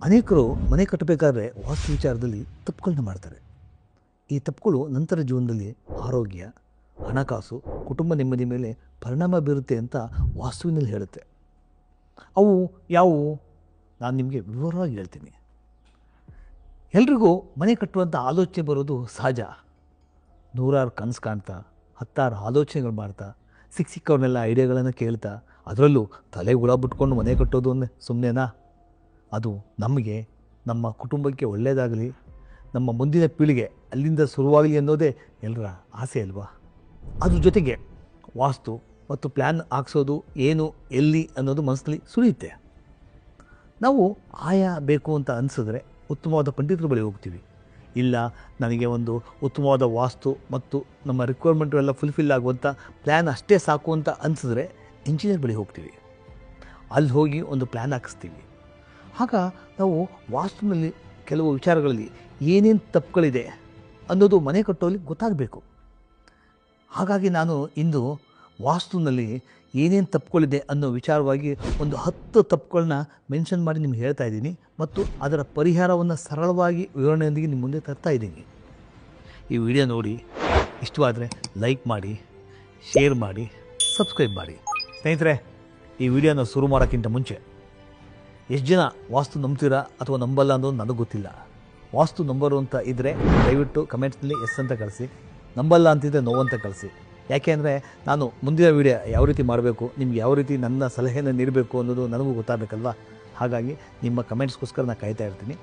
ಅನೇಕರು ಮನೆ ಕಟ್ಟಬೇಕಾದ್ರೆ ವಾಸ್ತು ವಿಚಾರದಲ್ಲಿ ತಪ್ಪುಗಳನ್ನ ಮಾಡ್ತಾರೆ. ಈ ತಪ್ಪುಗಳು ನಂತರ ಜೀವನದಲ್ಲಿ ಆರೋಗ್ಯ, ಹಣಕಾಸು, ಕುಟುಂಬ ನೆಮ್ಮದಿ ಮೇಲೆ ಪರಿಣಾಮ ಬೀರುತ್ತೆ ಅಂತ ವಾಸ್ತುವಿನಲ್ಲಿ ಹೇಳುತ್ತೆ. ಅವು ಯಾವುವು? ನಾನು ನಿಮಗೆ ವಿವರವಾಗಿ ಹೇಳ್ತೀನಿ. ಎಲ್ರಿಗೂ ಮನೆ ಕಟ್ಟುವಂಥ ಆಲೋಚನೆ ಬರೋದು ಸಹಜ. ನೂರಾರು ಕನಸು ಕಾಣ್ತಾ, ಹತ್ತಾರು ಆಲೋಚನೆಗಳು ಮಾಡ್ತಾ, ಸಿಕ್ಕವ್ರನ್ನೆಲ್ಲ ಐಡಿಯಾಗಳನ್ನು ಕೇಳ್ತಾ, ಅದರಲ್ಲೂ ತಲೆ ಹುಳ ಬಿಟ್ಕೊಂಡು ಮನೆ ಕಟ್ಟೋದು ಅಂದರೆ ಸುಮ್ಮನೆನಾ? ಅದು ನಮಗೆ, ನಮ್ಮ ಕುಟುಂಬಕ್ಕೆ ಒಳ್ಳೆಯದಾಗಲಿ, ನಮ್ಮ ಮುಂದಿನ ಪೀಳಿಗೆ ಅಲ್ಲಿಂದ ಶುರುವಾಗಲಿ ಅನ್ನೋದೇ ಎಲ್ಲರ ಆಸೆ ಅಲ್ವಾ? ಅದ್ರ ಜೊತೆಗೆ ವಾಸ್ತು ಮತ್ತು ಪ್ಲ್ಯಾನ್ ಹಾಕ್ಸೋದು ಏನು, ಎಲ್ಲಿ ಅನ್ನೋದು ಮನಸ್ಸಲ್ಲಿ ಸುಳಿಯುತ್ತೆ. ನಾವು ಆಯಾ ಬೇಕು ಅಂತ ಅನಿಸಿದ್ರೆ ಉತ್ತಮವಾದ ಪಂಡಿತರ ಬಳಿ ಹೋಗ್ತೀವಿ. ಇಲ್ಲ, ನನಗೆ ಒಂದು ಉತ್ತಮವಾದ ವಾಸ್ತು ಮತ್ತು ನಮ್ಮ ರಿಕ್ವೈರ್ಮೆಂಟು ಎಲ್ಲ ಫುಲ್ಫಿಲ್ ಆಗುವಂಥ ಪ್ಲ್ಯಾನ್ ಅಷ್ಟೇ ಸಾಕು ಅಂತ ಅನಿಸಿದ್ರೆ ಇಂಜಿನಿಯರ್ ಬಳಿ ಹೋಗ್ತೀವಿ. ಅಲ್ಲಿ ಹೋಗಿ ಒಂದು ಪ್ಲ್ಯಾನ್ ಹಾಕಿಸ್ತೀವಿ. ಆಗ ನಾವು ವಾಸ್ತುವಿನಲ್ಲಿ ಕೆಲವು ವಿಚಾರಗಳಲ್ಲಿ ಏನೇನು ತಪ್ಪುಗಳಿದೆ ಅನ್ನೋದು ಮನೆ ಕಟ್ಟೋಲ್ಲಿ ಗೊತ್ತಾಗಬೇಕು. ಹಾಗಾಗಿ ನಾನು ಇಂದು ವಾಸ್ತುವಿನಲ್ಲಿ ಏನೇನು ತಪ್ಪುಗಳಿದೆ ಅನ್ನೋ ವಿಚಾರವಾಗಿ ಒಂದು 10 ತಪ್ಪುಗಳನ್ನ ಮೆನ್ಷನ್ ಮಾಡಿ ನಿಮ್ಗೆ ಹೇಳ್ತಾ ಇದ್ದೀನಿ ಮತ್ತು ಅದರ ಪರಿಹಾರವನ್ನು ಸರಳವಾಗಿ ವಿವರಣೆಯೊಂದಿಗೆ ನಿಮ್ಮ ಮುಂದೆ ತರ್ತಾ ಇದ್ದೀನಿ. ಈ ವಿಡಿಯೋ ನೋಡಿ ಇಷ್ಟವಾದರೆ ಲೈಕ್ ಮಾಡಿ, ಶೇರ್ ಮಾಡಿ, ಸಬ್ಸ್ಕ್ರೈಬ್ ಮಾಡಿ. ಸ್ನೇಹಿತರೆ, ಈ ವಿಡಿಯೋನ ಶುರು ಮಾಡೋಕ್ಕಿಂತ ಮುಂಚೆ ಎಷ್ಟು ಜನ ವಾಸ್ತು ನಂಬ್ತೀರಾ ಅಥವಾ ನಂಬಲ್ಲ ಅನ್ನೋದು ನನಗೆ ಗೊತ್ತಿಲ್ಲ. ವಾಸ್ತು ನಂಬರು ಅಂತ ಇದ್ದರೆ ದಯವಿಟ್ಟು ಕಮೆಂಟ್ಸ್ನಲ್ಲಿ ಎಸ್ ಅಂತ ಕಳಿಸಿ, ನಂಬಲ್ಲ ಅಂತಿದ್ದರೆ ನೋ ಅಂತ ಕಳಿಸಿ. ಯಾಕೆ ಅಂದರೆ ನಾನು ಮುಂದಿನ ವೀಡಿಯೋ ಯಾವ ರೀತಿ ಮಾಡಬೇಕು, ನಿಮ್ಗೆ ಯಾವ ರೀತಿ ನನ್ನ ಸಲಹೆಯನ್ನು ನೀಡಬೇಕು ಅನ್ನೋದು ನನಗೂ ಗೊತ್ತಾಗಬೇಕಲ್ವ. ಹಾಗಾಗಿ ನಿಮ್ಮ ಕಮೆಂಟ್ಸ್ಗೋಸ್ಕರ ನಾನು ಕಾಯ್ತಾ ಇರ್ತೀನಿ.